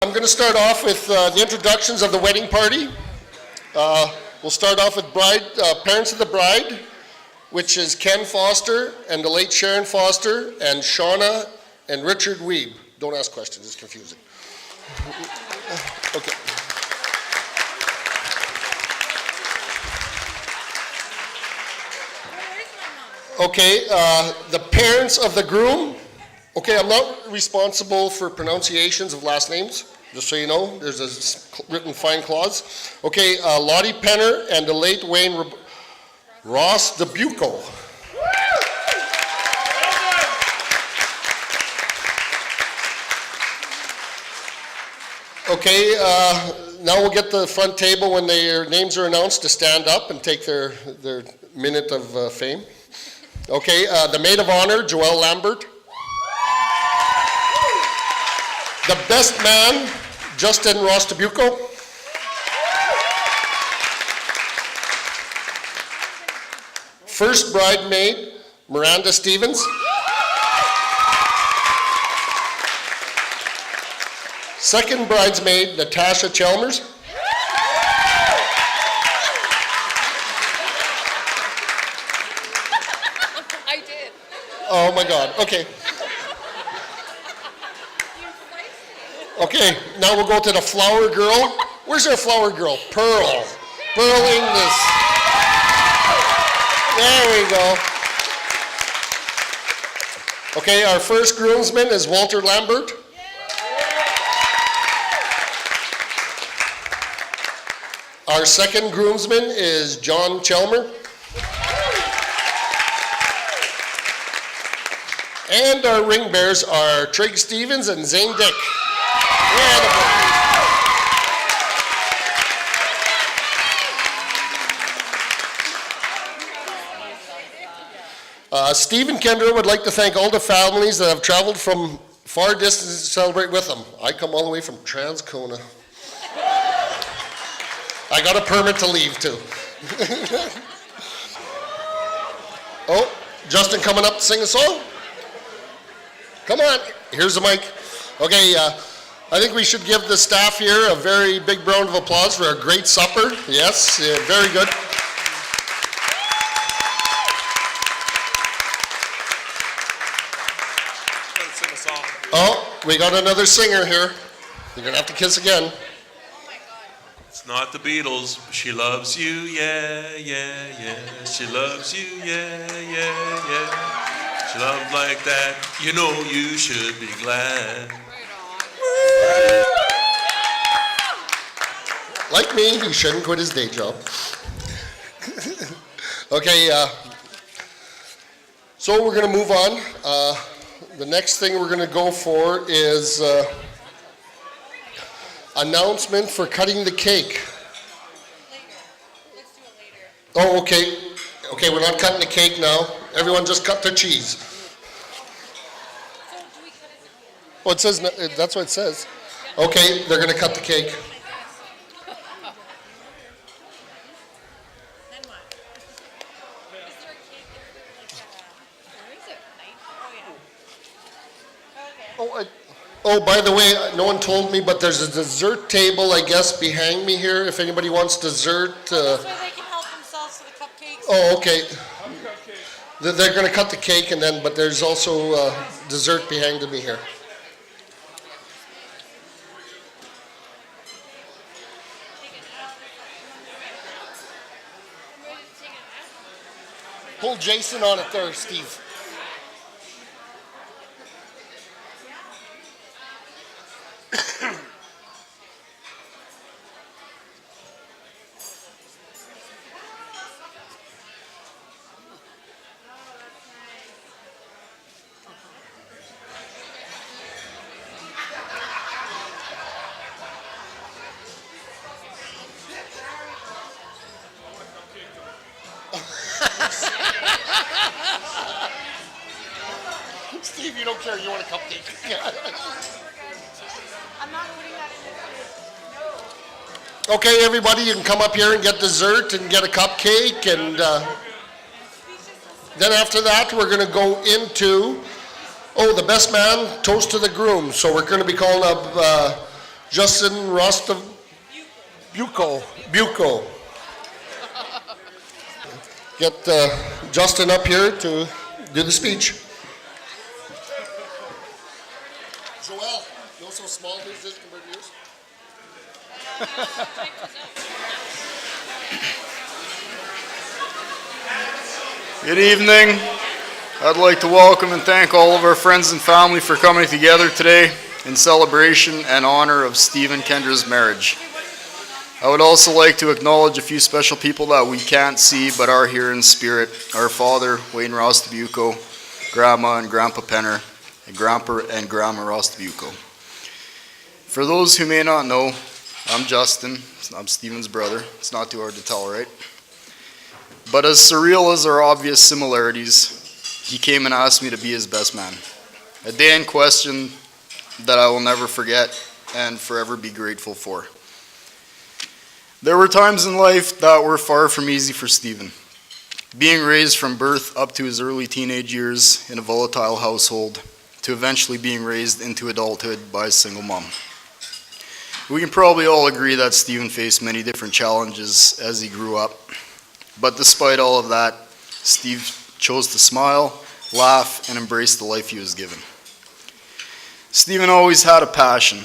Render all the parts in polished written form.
I'm going to start off with the introductions of the wedding party. We'll start off with parents of the bride, which is Ken Foster and the late Sharon Foster and Shauna and Richard Weeb. Don't ask questions, it's confusing. Okay. Okay, the parents of the groom. Okay, I'm not responsible for pronunciations of last names, just so you know. There's a written fine clause. Okay, Lottie Penner and the late Wayne Ross DeBucco. Okay, now we'll get the front table when their names are announced to stand up and take their minute of fame. Okay, the maid of honor, Joelle Lambert. The best man, Justin Ross DeBucco. First bridesmaid, Miranda Stevens. Second bridesmaid, Natasha Chalmers. I did. Oh my God, okay. Okay, now we'll go to the flower girl. Where's our flower girl? Pearl. Pearl Inglis. There we go. Okay, our first groomsman is Walter Lambert. Our second groomsman is John Chalmer. And our ring bearers are Trig Stevens and Zane Dick. Steve and Kendra would like to thank all the families that have traveled from far distances to celebrate with them. I come all the way from Transcona. I got a permit to leave too. Oh, Justin coming up to sing a song? Come on, here's the mic. Okay, I think we should give the staff here a very big round of applause for a great supper. Yes, very good. Let's sing a song. Oh, we got another singer here. You're gonna have to kiss again. It's not the Beatles. She loves you, yeah, yeah, yeah. She loves you, yeah, yeah, yeah. She loves like that. You know you should be glad. Like me, he shouldn't quit his day job. Okay, so we're going to move on. The next thing we're going to go for is announcement for cutting the cake. Let's do it later. Oh, okay. Okay, we're not cutting the cake now. Everyone just cut their cheese. So do we cut it? Oh, it says, that's what it says. Okay, they're going to cut the cake. Then what? Is there a cake like where is it? Oh yeah. Okay. Oh, by the way, no one told me, but there's a dessert table, I guess, behind me here. If anybody wants dessert. So they can help themselves to the cupcakes. Oh, okay. They're going to cut the cake, and then, but there's also dessert behind me here. Pull Jason on it there, Steve. Steve, you don't care. You want a cupcake. I'm not putting that in. Okay, everybody, you can come up here and get dessert and get a cupcake. And then after that, we're going to go into, the best man, toast to the groom. So we're going to be calling up Justin Bucco. Get Justin up here to do the speech. Joel, you know so small his is compared to yours? Good evening. I'd like to welcome and thank all of our friends and family for coming together today in celebration and honor of Steve and Kendra's marriage. I would also like to acknowledge a few special people that we can't see but are here in spirit. Our father, Wayne Rostabuco, Grandma and Grandpa Penner, and Grandpa and Grandma Rostabuco. For those who may not know, I'm Justin. I'm Steven's brother. It's not too hard to tell, right? But as surreal as our obvious similarities, he came and asked me to be his best man. A day in question that I will never forget and forever be grateful for. There were times in life that were far from easy for Steven. Being raised from birth up to his early teenage years in a volatile household, to eventually being raised into adulthood by a single mom. We can probably all agree that Steven faced many different challenges as he grew up. But despite all of that, Steve chose to smile, laugh, and embrace the life he was given. Steven always had a passion.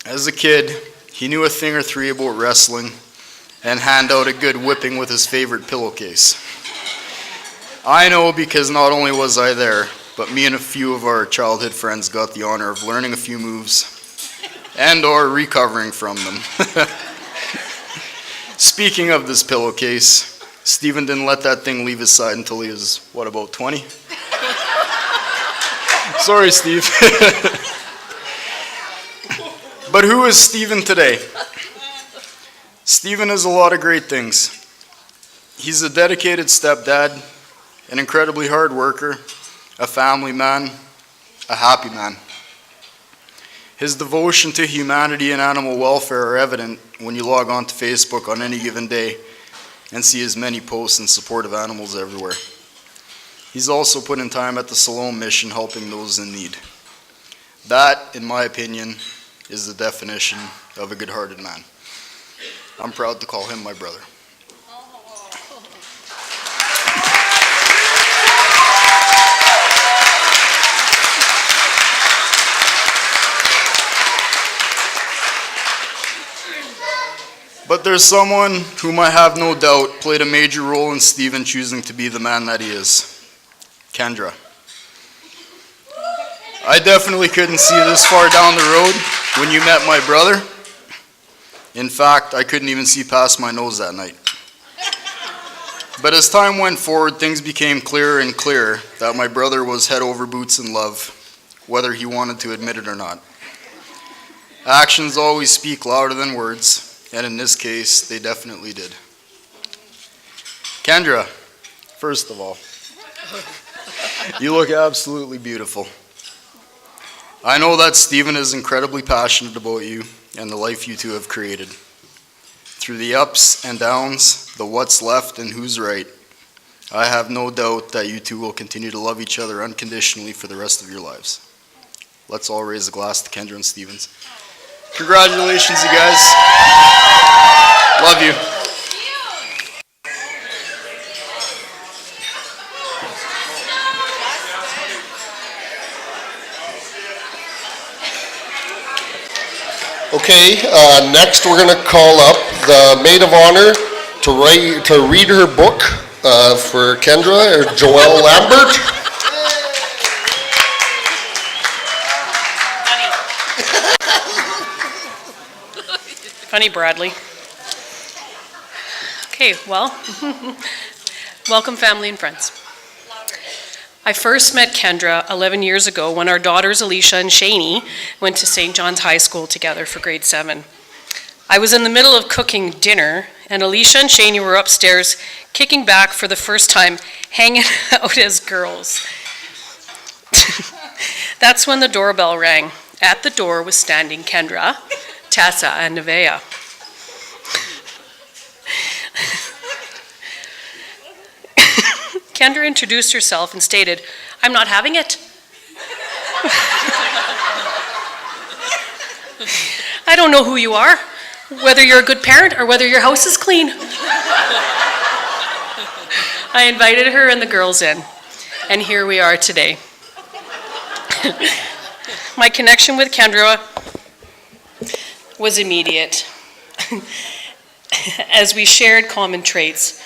As a kid, he knew a thing or three about wrestling and hand out a good whipping with his favorite pillowcase. I know because not only was I there, but me and a few of our childhood friends got the honor of learning a few moves and or recovering from them. Speaking of this pillowcase, Steven didn't let that thing leave his side until he was, what, about 20? Sorry, Steve. But who is Steven today? Steven is a lot of great things. He's a dedicated stepdad, an incredibly hard worker, a family man, a happy man. His devotion to humanity and animal welfare are evident when you log on to Facebook on any given day and see his many posts in support of animals everywhere. He's also put in time at the Salome mission helping those in need. That, in my opinion, is the definition of a good-hearted man. I'm proud to call him my brother. But there's someone whom I have no doubt played a major role in Steven choosing to be the man that he is. Kendra. I definitely couldn't see this far down the road when you met my brother. In fact, I couldn't even see past my nose that night. But as time went forward, things became clearer and clearer that my brother was head over boots in love, whether he wanted to admit it or not. Actions always speak louder than words. And in this case, they definitely did. Kendra, first of all, you look absolutely beautiful. I know that Steven is incredibly passionate about you and the life you two have created. Through the ups and downs, the what's left and who's right, I have no doubt that you two will continue to love each other unconditionally for the rest of your lives. Let's all raise a glass to Kendra and Stevens. Congratulations, you guys. Love you. Okay, next we're going to call up the maid of honor to read her book for Kendra, Joelle Lambert. Funny, Bradley. Okay, well, welcome family and friends. I first met Kendra 11 years ago when our daughters Alicia and Shani went to St. John's High School together for grade 7. I was in the middle of cooking dinner and Alicia and Shani were upstairs kicking back for the first time, hanging out as girls. That's when the doorbell rang. At the door was standing Kendra, Tessa, and Nevaeh. Kendra introduced herself and stated, "I'm not having it." I don't know who you are, whether you're a good parent or whether your house is clean. I invited her and the girls in, and here we are today. My connection with Kendra was immediate, as we shared common traits,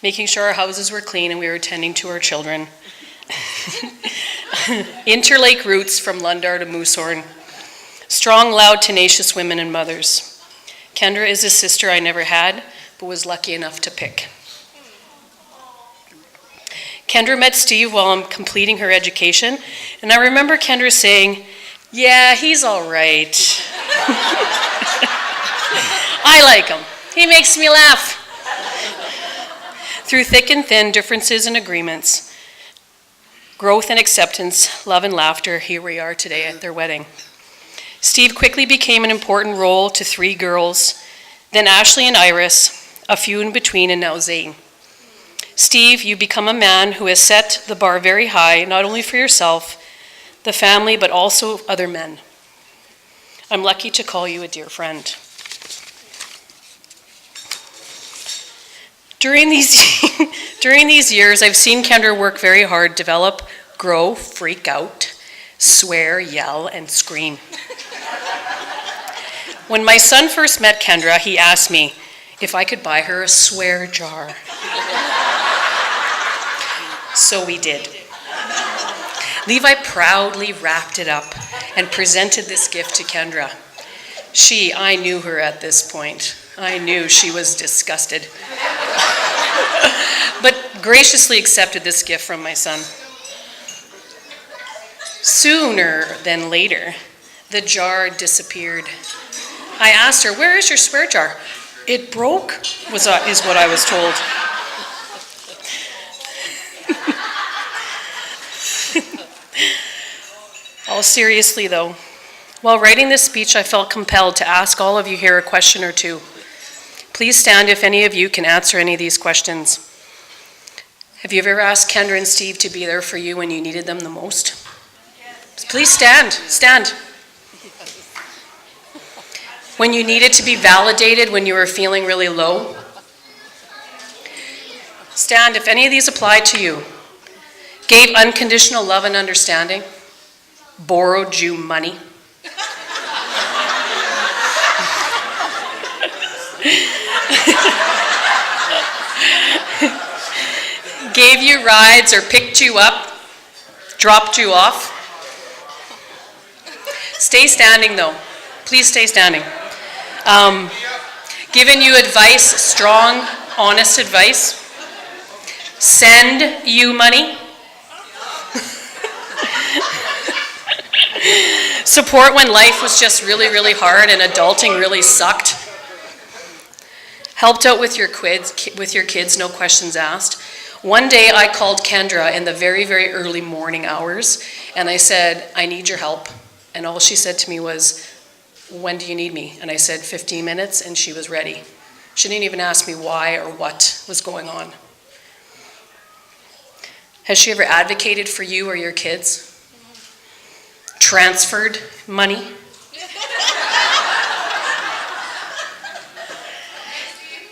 making sure our houses were clean and we were tending to our children. Interlake roots from Lundar to Moosehorn. Strong, loud, tenacious women and mothers. Kendra is a sister I never had, but was lucky enough to pick. Kendra met Steve while I'm completing her education, and I remember Kendra saying, "Yeah, he's all right." I like him. He makes me laugh. Through thick and thin, differences and agreements, growth and acceptance, love and laughter, here we are today at their wedding. Steve quickly became an important role to 3 girls, then Ashley and Iris, a few in between, and now Zane. Steve, you become a man who has set the bar very high, not only for yourself, the family, but also other men. I'm lucky to call you a dear friend. During these years, I've seen Kendra work very hard, develop, grow, freak out, swear, yell, and scream. When my son first met Kendra, he asked me if I could buy her a swear jar. So we did. Levi proudly wrapped it up and presented this gift to Kendra. I knew her at this point. I knew she was disgusted, but graciously accepted this gift from my son. Sooner than later, the jar disappeared. I asked her, "Where is your swear jar?" "It broke," is what I was told. All seriously though, while writing this speech, I felt compelled to ask all of you here a question or two. Please stand if any of you can answer any of these questions. Have you ever asked Kendra and Steve to be there for you when you needed them the most? Please stand. Stand. When you needed to be validated, when you were feeling really low? Stand if any of these applied to you. Gave unconditional love and understanding? Borrowed you money? Gave you rides or picked you up? Dropped you off? Stay standing though. Please stay standing. Given you advice, strong, honest advice? Send you money? Support when life was just really, really hard and adulting really sucked? Helped out with your kids, no questions asked? One day I called Kendra in the very, very early morning hours and I said, "I need your help." And all she said to me was, "When do you need me?" And I said, 15 minutes, and she was ready. She didn't even ask me why or what was going on. Has she ever advocated for you or your kids? Transferred money?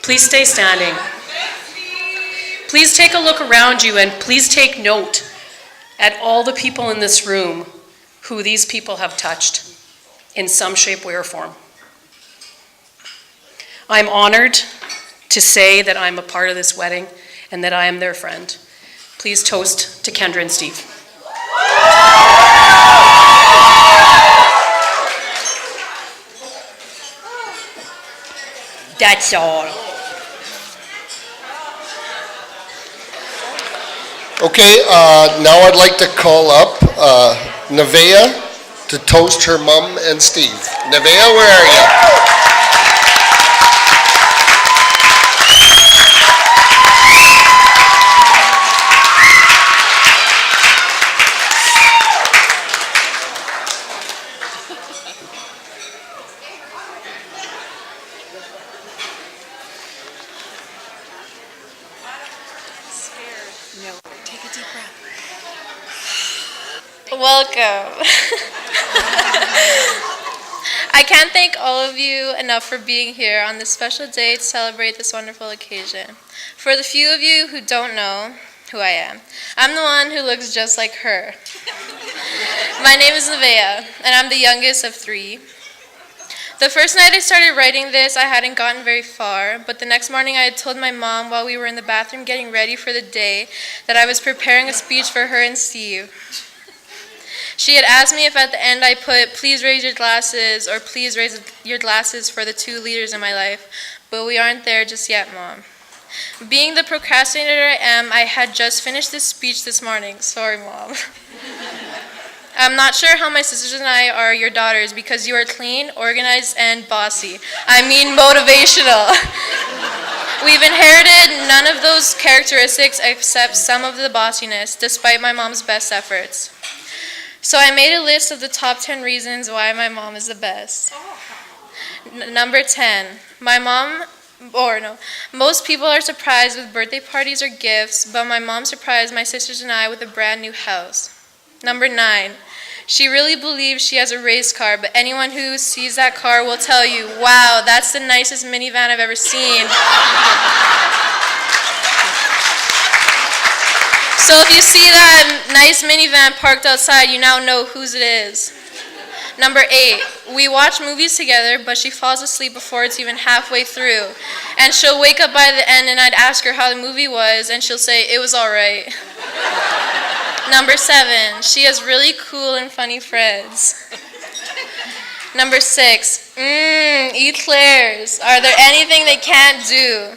Please stay standing. Please take a look around you and please take note at all the people in this room who these people have touched in some shape, way, or form. I'm honored to say that I'm a part of this wedding and that I am their friend. Please toast to Kendra and Steve. That's all. Okay, now I'd like to call up Nevaeh to toast her mom and Steve. Nevaeh, where are you? Welcome. I can't thank all of you enough for being here on this special day to celebrate this wonderful occasion. For the few of you who don't know who I am, I'm the one who looks just like her. My name is Nevaeh, and I'm the youngest of 3. The first night I started writing this, I hadn't gotten very far, but the next morning I had told my mom while we were in the bathroom getting ready for the day that I was preparing a speech for her and Steve. She had asked me if at the end I put, "Please raise your glasses," or "Please raise your glasses for the 2 leaders in my life," but we aren't there just yet, Mom. Being the procrastinator I am, I had just finished this speech this morning. Sorry, Mom. I'm not sure how my sisters and I are your daughters because you are clean, organized, and bossy. I mean motivational. We've inherited none of those characteristics except some of the bossiness, despite my mom's best efforts. So I made a list of the top 10 reasons why my mom is the best. Number 10, most people are surprised with birthday parties or gifts, but my mom surprised my sisters and I with a brand new house. Number 9, she really believes she has a race car, but anyone who sees that car will tell you, "Wow, that's the nicest minivan I've ever seen." So if you see that nice minivan parked outside, you now know whose it is. Number 8, we watch movies together, but she falls asleep before it's even halfway through. And she'll wake up by the end and I'd ask her how the movie was, and she'll say, "It was all right." Number 7, she has really cool and funny friends. Number 6, eclairs. Are there anything they can't do?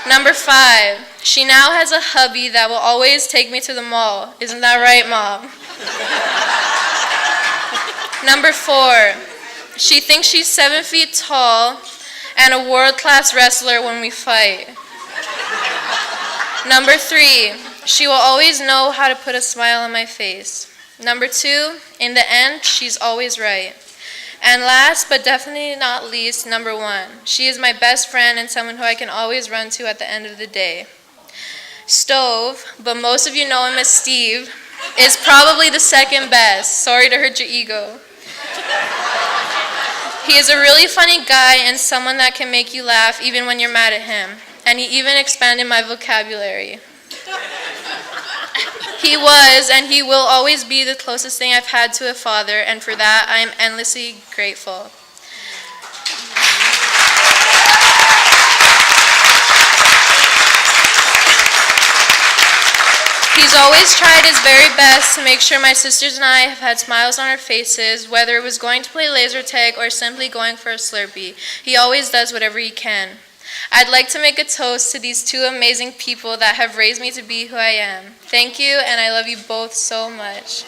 Number 5, she now has a hubby that will always take me to the mall. Isn't that right, Mom? Number 4, she thinks she's 7 feet tall and a world-class wrestler when we fight. Number 3, she will always know how to put a smile on my face. Number 2, in the end, she's always right. And last, but definitely not least, number 1, she is my best friend and someone who I can always run to at the end of the day. Stove, but most of you know him as Steve, is probably the second best. Sorry to hurt your ego. He is a really funny guy and someone that can make you laugh even when you're mad at him. And he even expanded my vocabulary. He was and he will always be the closest thing I've had to a father, and for that I am endlessly grateful. He's always tried his very best to make sure my sisters and I have had smiles on our faces, whether it was going to play laser tag or simply going for a Slurpee. He always does whatever he can. I'd like to make a toast to these 2 amazing people that have raised me to be who I am. Thank you, and I love you both so much.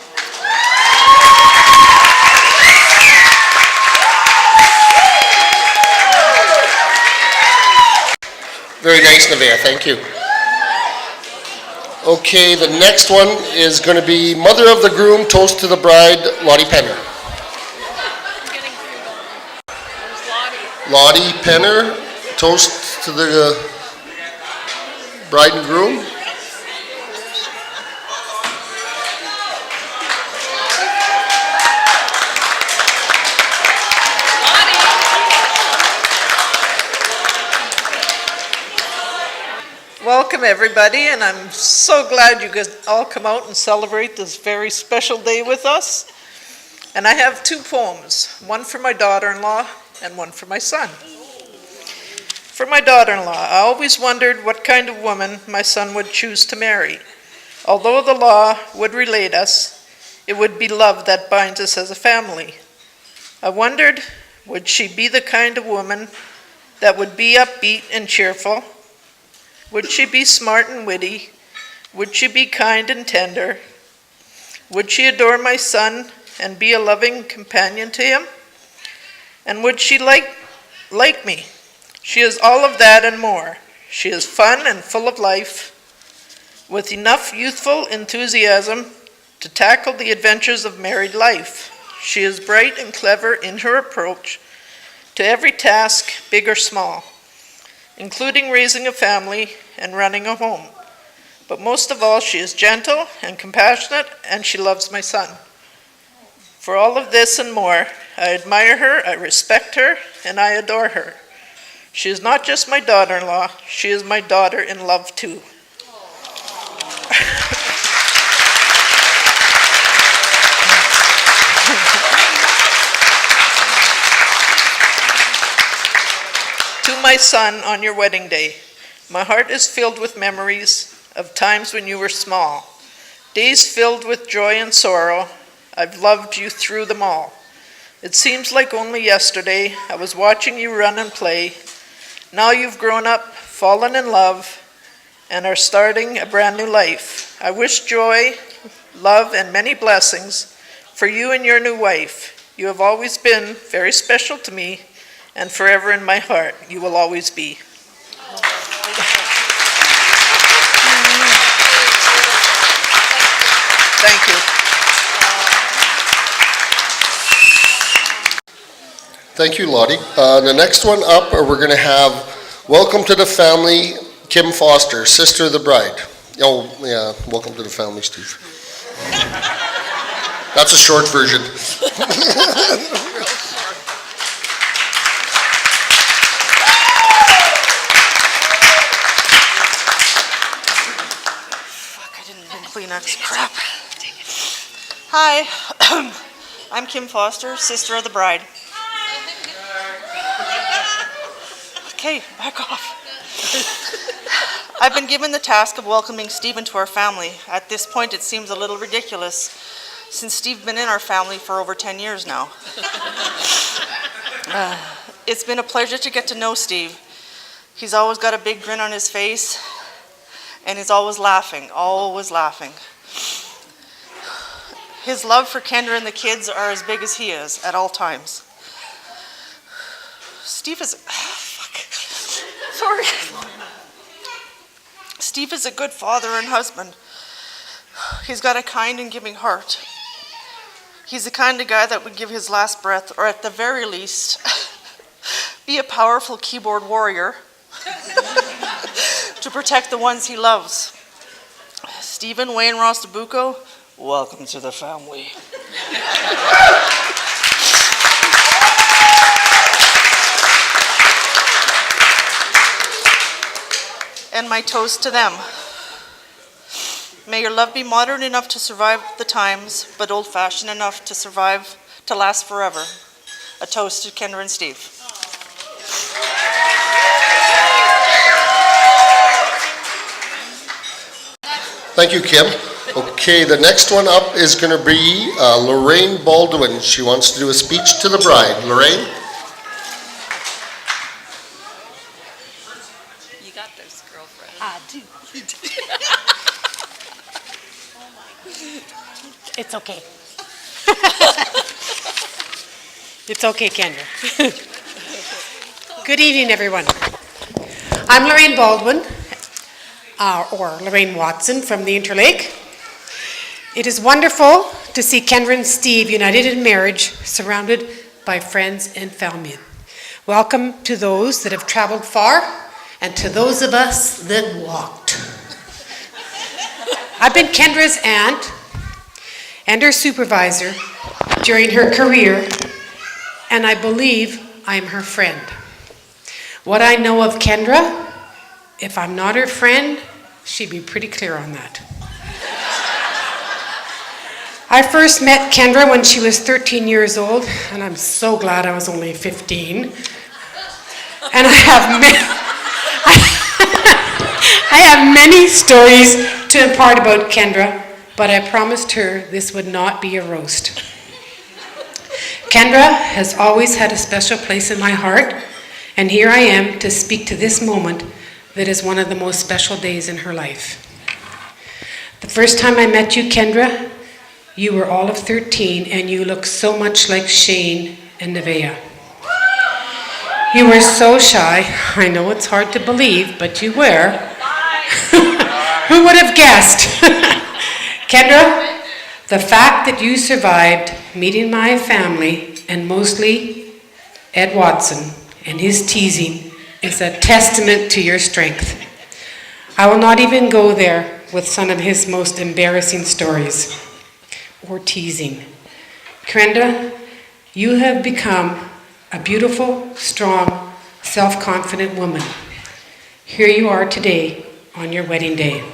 Very nice, Nevaeh, thank you. Okay, the next one is going to be mother of the groom, toast to the bride, Lottie Penner. Lottie Penner, toast to the bride and groom. Welcome, everybody, and I'm so glad you could all come out and celebrate this very special day with us. And I have 2 poems, one for my daughter-in-law and one for my son. For my daughter-in-law, I always wondered what kind of woman my son would choose to marry. Although the law would relate us, it would be love that binds us as a family. I wondered, would she be the kind of woman that would be upbeat and cheerful? Would she be smart and witty? Would she be kind and tender? Would she adore my son and be a loving companion to him? And would she like me? She is all of that and more. She is fun and full of life, with enough youthful enthusiasm to tackle the adventures of married life. She is bright and clever in her approach to every task, big or small, including raising a family and running a home. But most of all, she is gentle and compassionate, and she loves my son. For all of this and more, I admire her, I respect her, and I adore her. She is not just my daughter-in-law, she is my daughter-in-love too. To my son on your wedding day, my heart is filled with memories of times when you were small, days filled with joy and sorrow. I've loved you through them all. It seems like only yesterday I was watching you run and play. Now you've grown up, fallen in love, and are starting a brand new life. I wish joy, love, and many blessings for you and your new wife. You have always been very special to me, and forever in my heart, you will always be. Thank you. Thank you, Lottie. The next one up, we're going to have welcome to the family, Kim Foster, sister of the bride. Oh, yeah, welcome to the family, Steve. That's a short version. Fuck, I didn't bring Kleenex. Crap. Hi, I'm Kim Foster, sister of the bride. Okay, back off. I've been given the task of welcoming Stephen to our family. At this point, it seems a little ridiculous, since Steve's been in our family for over 10 years now. It's been a pleasure to get to know Steve. He's always got a big grin on his face, and he's always laughing, always laughing. His love for Kendra and the kids are as big as he is at all times. Steve is... Sorry. Steve is a good father and husband. He's got a kind and giving heart. He's the kind of guy that would give his last breath, or at the very least, be a powerful keyboard warrior to protect the ones he loves. Stephen Wayne Rostabuco, welcome to the family. And my toast to them. May your love be modern enough to survive the times, but old-fashioned enough to last forever. A toast to Kendra and Steve. Thank you, Kim. Okay, the next one up is going to be Lorraine Baldwin. She wants to do a speech to the bride. Lorraine? You got this, girlfriend. I do. It's okay. It's okay, Kendra. Good evening, everyone. I'm Lorraine Baldwin, or Lorraine Watson from the Interlake. It is wonderful to see Kendra and Steve united in marriage, surrounded by friends and family. Welcome to those that have traveled far, and to those of us that walked. I've been Kendra's aunt and her supervisor during her career, and I believe I'm her friend. What I know of Kendra, if I'm not her friend, she'd be pretty clear on that. I first met Kendra when she was 13 years old, and I'm so glad I was only 15. And I have many stories to impart about Kendra, but I promised her this would not be a roast. Kendra has always had a special place in my heart, and here I am to speak to this moment that is one of the most special days in her life. The first time I met you, Kendra, you were all of 13, and you looked so much like Shane and Nevaeh. You were so shy. I know it's hard to believe, but you were. Who would have guessed? Kendra, the fact that you survived meeting my family, and mostly Ed Watson and his teasing, is a testament to your strength. I will not even go there with some of his most embarrassing stories or teasing. Kendra, you have become a beautiful, strong, self-confident woman. Here you are today on your wedding day.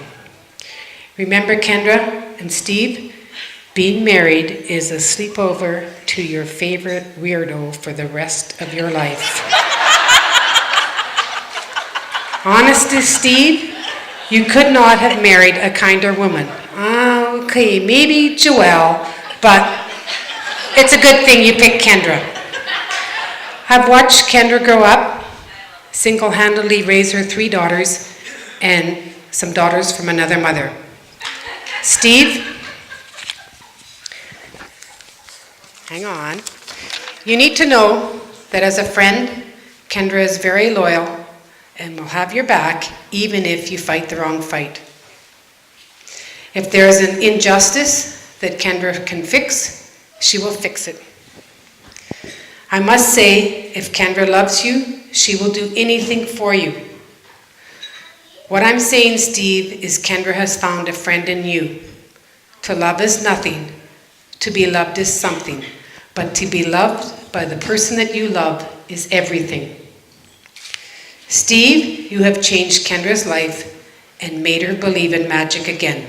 Remember, Kendra and Steve, being married is a sleepover to your favorite weirdo for the rest of your life. Honestly, Steve, you could not have married a kinder woman. Okay, maybe Joelle, but it's a good thing you picked Kendra. I've watched Kendra grow up, single-handedly raise her 3 daughters and some daughters from another mother. Steve, hang on. You need to know that as a friend, Kendra is very loyal and will have your back even if you fight the wrong fight. If there is an injustice that Kendra can fix, she will fix it. I must say, if Kendra loves you, she will do anything for you. What I'm saying, Steve, is Kendra has found a friend in you. To love is nothing. To be loved is something. But to be loved by the person that you love is everything. Steve, you have changed Kendra's life and made her believe in magic again.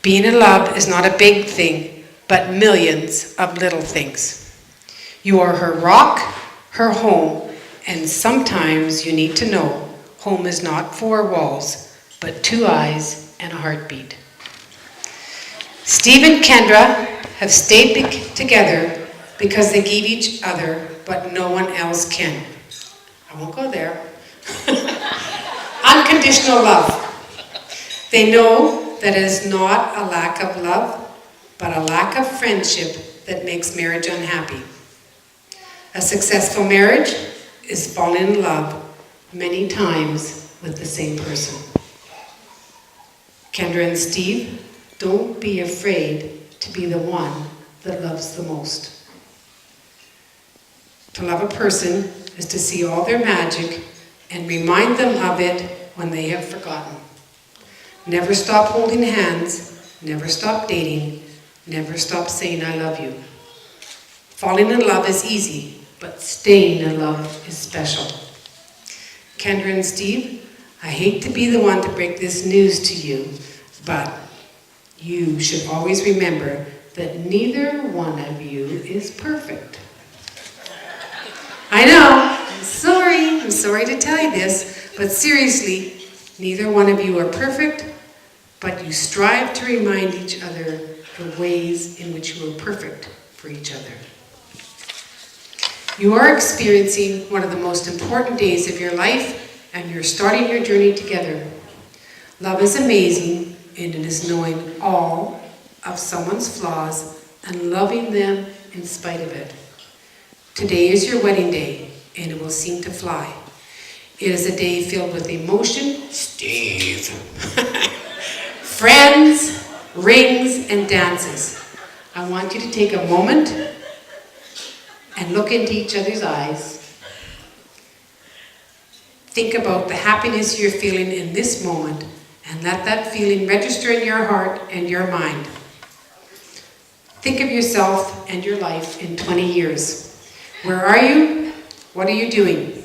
Being in love is not a big thing, but millions of little things. You are her rock, her home, and sometimes you need to know home is not 4 walls, but 2 eyes and a heartbeat. Steve and Kendra have stayed together because they give each other what no one else can. I won't go there. Unconditional love. They know that it is not a lack of love, but a lack of friendship that makes marriage unhappy. A successful marriage is falling in love many times with the same person. Kendra and Steve, don't be afraid to be the one that loves the most. To love a person is to see all their magic and remind them of it when they have forgotten. Never stop holding hands, never stop dating, never stop saying I love you. Falling in love is easy, but staying in love is special. Kendra and Steve, I hate to be the one to break this news to you, but you should always remember that neither one of you is perfect. I know, I'm sorry to tell you this, but seriously, neither one of you are perfect, but you strive to remind each other the ways in which you are perfect for each other. You are experiencing one of the most important days of your life, and you're starting your journey together. Love is amazing, and it is knowing all of someone's flaws and loving them in spite of it. Today is your wedding day, and it will seem to fly. It is a day filled with emotion, Steve, friends, rings, and dances. I want you to take a moment and look into each other's eyes. Think about the happiness you're feeling in this moment, and let that feeling register in your heart and your mind. Think of yourself and your life in 20 years. Where are you? What are you doing?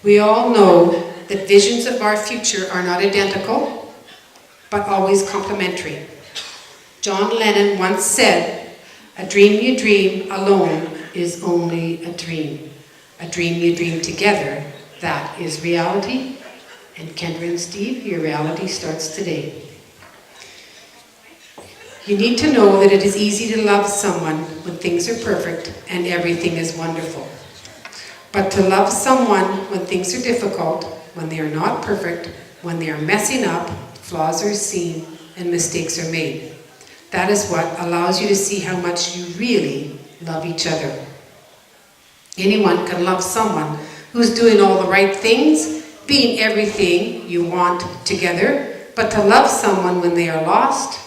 We all know that visions of our future are not identical, but always complementary. John Lennon once said, "A dream you dream alone is only a dream. A dream you dream together, that is reality." And Kendra and Steve, your reality starts today. You need to know that it is easy to love someone when things are perfect and everything is wonderful. But to love someone when things are difficult, when they are not perfect, when they are messing up, flaws are seen, and mistakes are made. That is what allows you to see how much you really love each other. Anyone can love someone who's doing all the right things, being everything you want together, but to love someone when they are lost,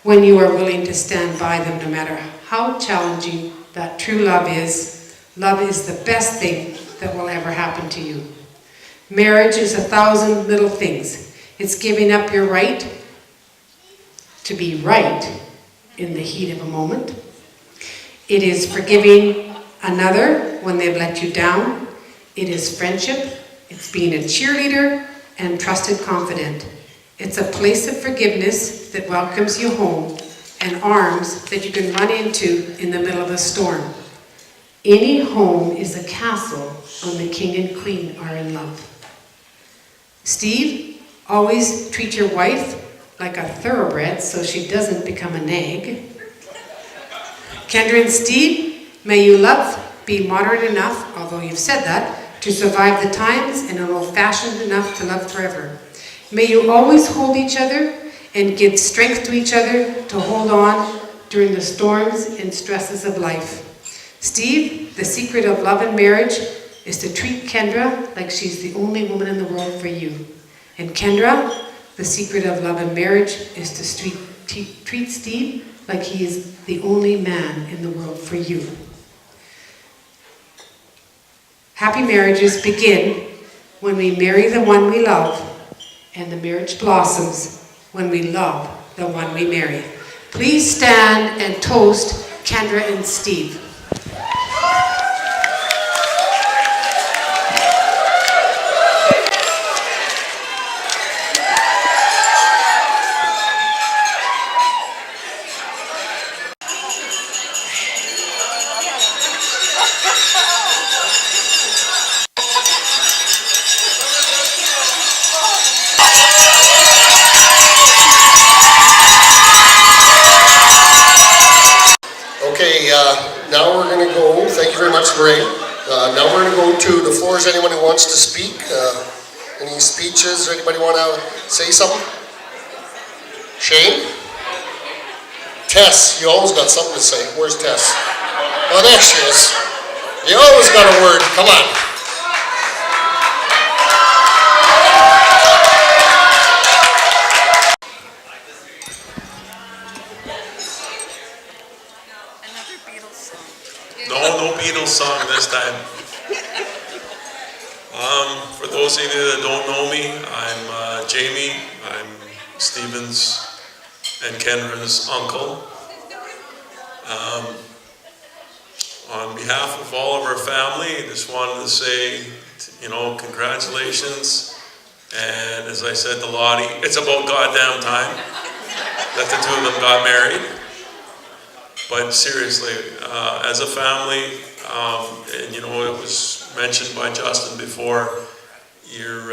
when you are willing to stand by them no matter how challenging that true love is the best thing that will ever happen to you. Marriage is 1,000 little things. It's giving up your right to be right in the heat of a moment. It is forgiving another when they've let you down. It is friendship. It's being a cheerleader and trusted confidant. It's a place of forgiveness that welcomes you home and arms that you can run into in the middle of a storm. Any home is a castle when the king and queen are in love. Steve, always treat your wife like a thoroughbred so she doesn't become a nag. Kendra and Steve, may you love be moderate enough, although you've said that, to survive the times and old-fashioned enough to love forever. May you always hold each other and give strength to each other to hold on during the storms and stresses of life. Steve, the secret of love and marriage is to treat Kendra like she's the only woman in the world for you. And Kendra, the secret of love and marriage is to treat Steve like he is the only man in the world for you. Happy marriages begin when we marry the one we love, and the marriage blossoms when we love the one we marry. Please stand and toast Kendra and Steve. Okay, now we're going to go, thank you very much, Lorraine. Now we're going to go to the floor. Is anyone who wants to speak? Any speeches? Or anybody want to say something? Shane? Tess, you always got something to say. Where's Tess? Oh, there she is. You always got a word. Come on. No Beatles song this time. For those of you that don't know me, I'm Jamie. I'm Stephen's and Kendra's uncle. On behalf of all of our family, I just wanted to say, congratulations. And as I said to Lottie, it's about goddamn time that the two of them got married. But seriously, as a family, and it was mentioned by Justin before, your,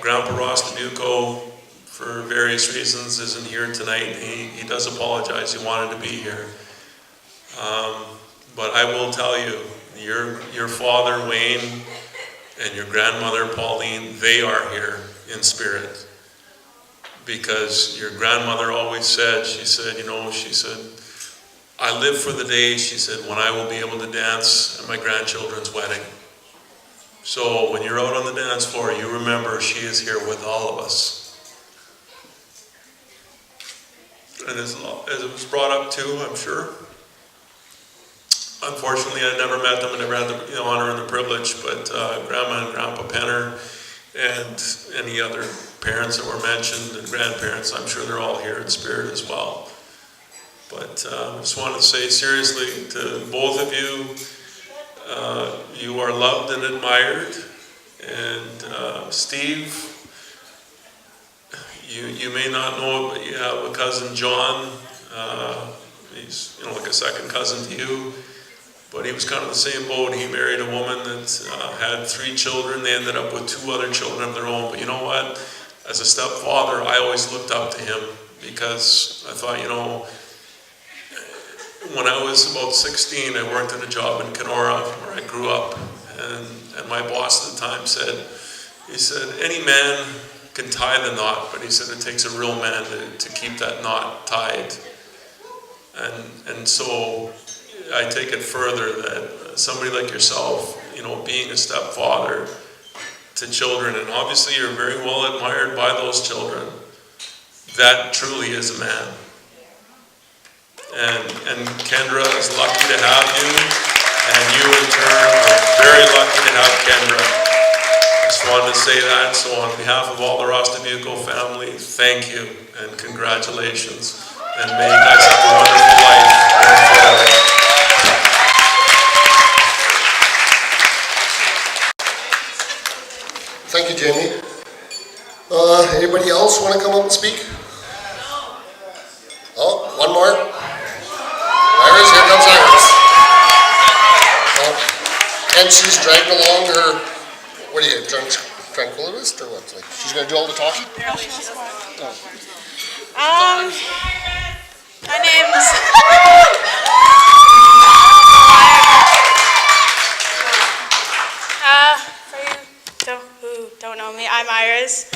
Grandpa Ross DeBuco, for various reasons, isn't here tonight. He does apologize. He wanted to be here. But I will tell you, your father, Wayne, and your grandmother, Pauline, they are here in spirit. Because your grandmother always said, she said, I live for the day, she said, when I will be able to dance at my grandchildren's wedding. So when you're out on the dance floor, you remember she is here with all of us. And as it was brought up too, I'm sure. Unfortunately, I never met them and never had the honor and the privilege, but Grandma and Grandpa Penner and any other parents that were mentioned and grandparents, I'm sure they're all here in spirit as well. But I just wanted to say seriously to both of you, you are loved and admired. And Steve, you may not know it, but you have a cousin, John. He's like a second cousin to you. But he was kind of the same boat. He married a woman that had 3 children. They ended up with 2 other children of their own. But you know what? As a stepfather, I always looked up to him because I thought, when I was about 16, I worked at a job in Kenora where I grew up. And my boss at the time he said, any man can tie the knot, but he said it takes a real man to keep that knot tied. And so I take it further that somebody like yourself, being a stepfather to children, and obviously you're very well admired by those children, that truly is a man. And Kendra is lucky to have you, and you in turn are very lucky to have Kendra. I just wanted to say that, so on behalf of all the Ross DeBuco family, thank you and congratulations, and may you guys have a wonderful life going forward. Thank you, Jamie. Anybody else want to come up and speak? Oh, one more. Iris, here comes Iris. And she's dragging along her, what are you, tranquilist or what? Like, she's going to do all the talking? My name's for you who don't know me, I'm Iris.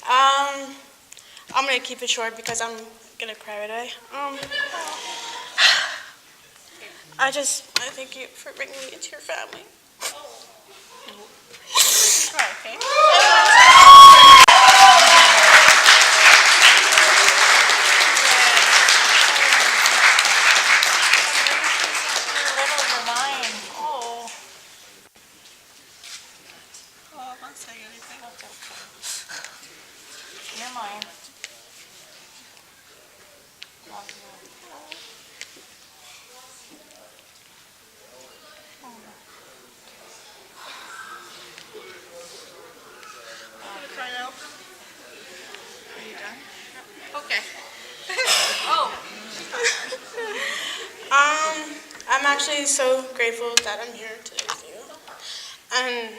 I'm gonna keep it short because I'm gonna cry right away. I thank you for bringing me into your family. You're mine. Okay. I'm actually so grateful that I'm here today with you. And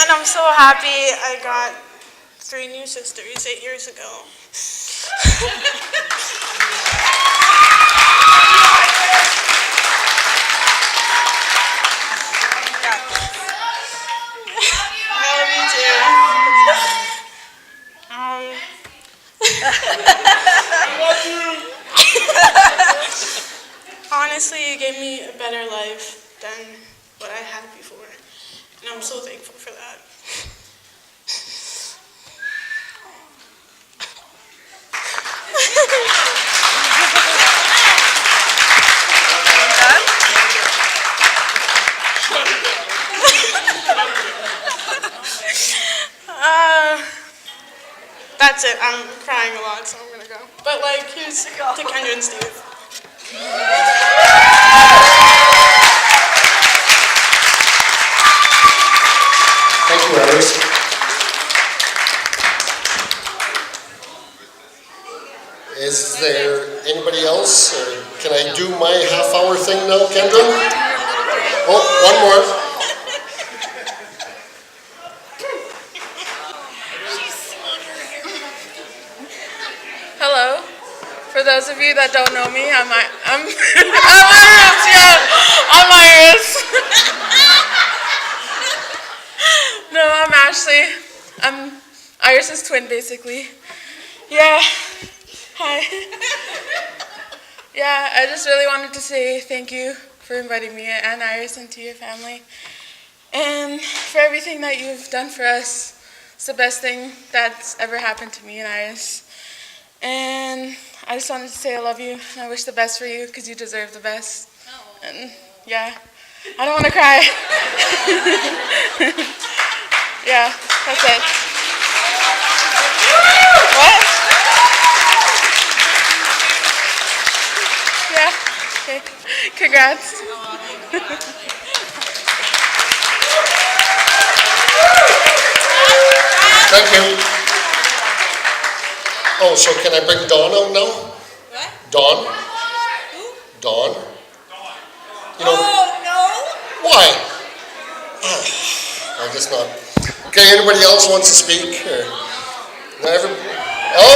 I'm so happy I got 3 new sisters 8 years ago. Honestly, you gave me a better life than what I had before, and I'm so thankful for that. That's it. I'm crying a lot, so I'm gonna go. But here's to Kendra and Steve. Thank you, Iris. Is there anybody else? Or can I do my half-hour thing now, Kendra? Oh, one more. Hello. For those of you that don't know me, I'm Iris. Yeah, I'm Iris. No, I'm Ashley. I'm Iris's twin, basically. Yeah. Hi. Yeah, I just really wanted to say thank you for inviting me and Iris into your family, and for everything that you've done for us. It's the best thing that's ever happened to me and Iris. And I just wanted to say I love you, and I wish the best for you, because you deserve the best. And yeah, I don't want to cry. Yeah, that's it. What? Yeah, okay. Congrats. Thank you. Oh, so can I bring Dawn out now? What? Dawn? Who? Dawn? You know, Oh, no. why? I guess not. Okay, anybody else wants to speak? Or, no, I know,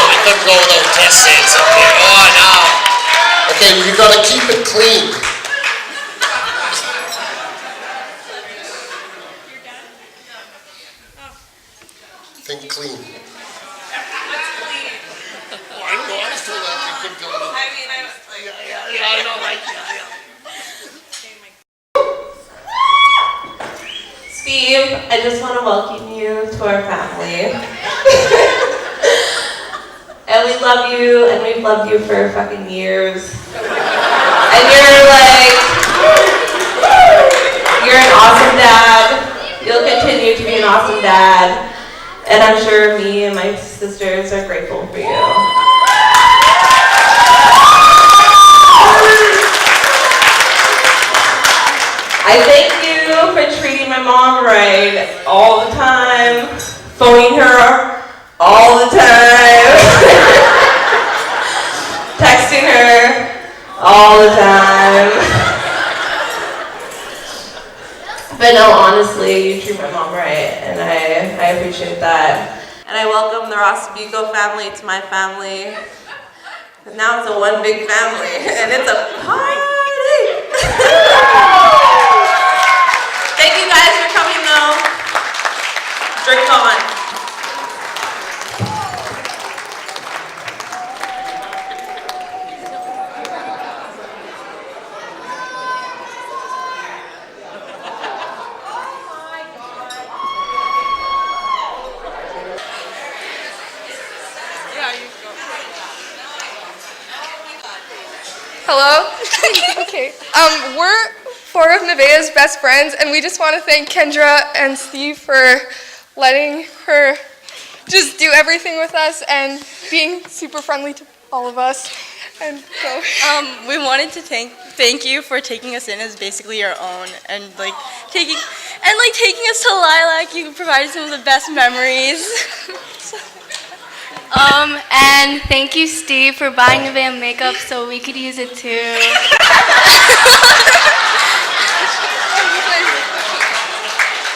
I couldn't go without Tess saying something. Oh, no. Okay, you gotta keep it clean. Think clean. Steve, I just want to welcome you to our family. And we love you, and we've loved you for fucking years. And you're an awesome dad. You'll continue to be an awesome dad. And I'm sure me and my sisters are grateful for you. I thank you for treating my mom right all the time, phoning her all the time, texting her all the time. But no, honestly, you treat my mom right, and I appreciate that. And I welcome the Rosabico family to my family. Because now it's a one big family, and it's a party. Thank you guys for coming though. Drink on. Hello? Okay. We're four of Nevaeh's best friends, and we just want to thank Kendra and Steve for letting her just do everything with us and being super friendly to all of us. And so, We wanted to thank you for taking us in as basically your own, and taking us to Lilac. You provided some of the best memories. And thank you, Steve, for buying Nevaeh makeup so we could use it too.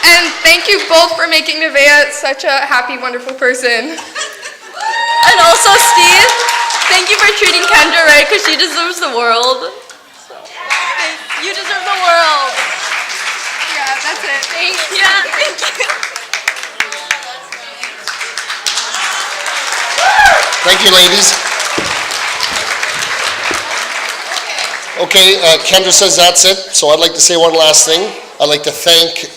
and thank you both for making Nevaeh such a happy, wonderful person. And also, Steve, thank you for treating Kendra right, because she deserves the world. You deserve the world. Yeah, that's it. Thanks. Yeah, thank you. Thank you, ladies. Okay, Kendra says that's it, so I'd like to say one last thing. I'd like to thank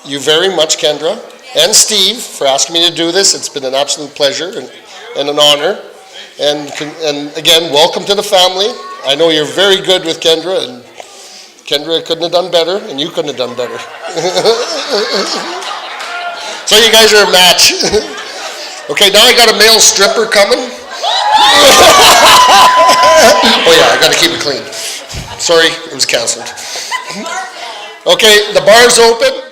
you very much, Kendra, and Steve, for asking me to do this. It's been an absolute pleasure and an honor. And again, welcome to the family. I know you're very good with Kendra, and Kendra couldn't have done better, and you couldn't have done better. So you guys are a match. Okay, now I got a male stripper coming. Oh yeah, I gotta keep it clean. Sorry, it was canceled. Okay, the bar's open.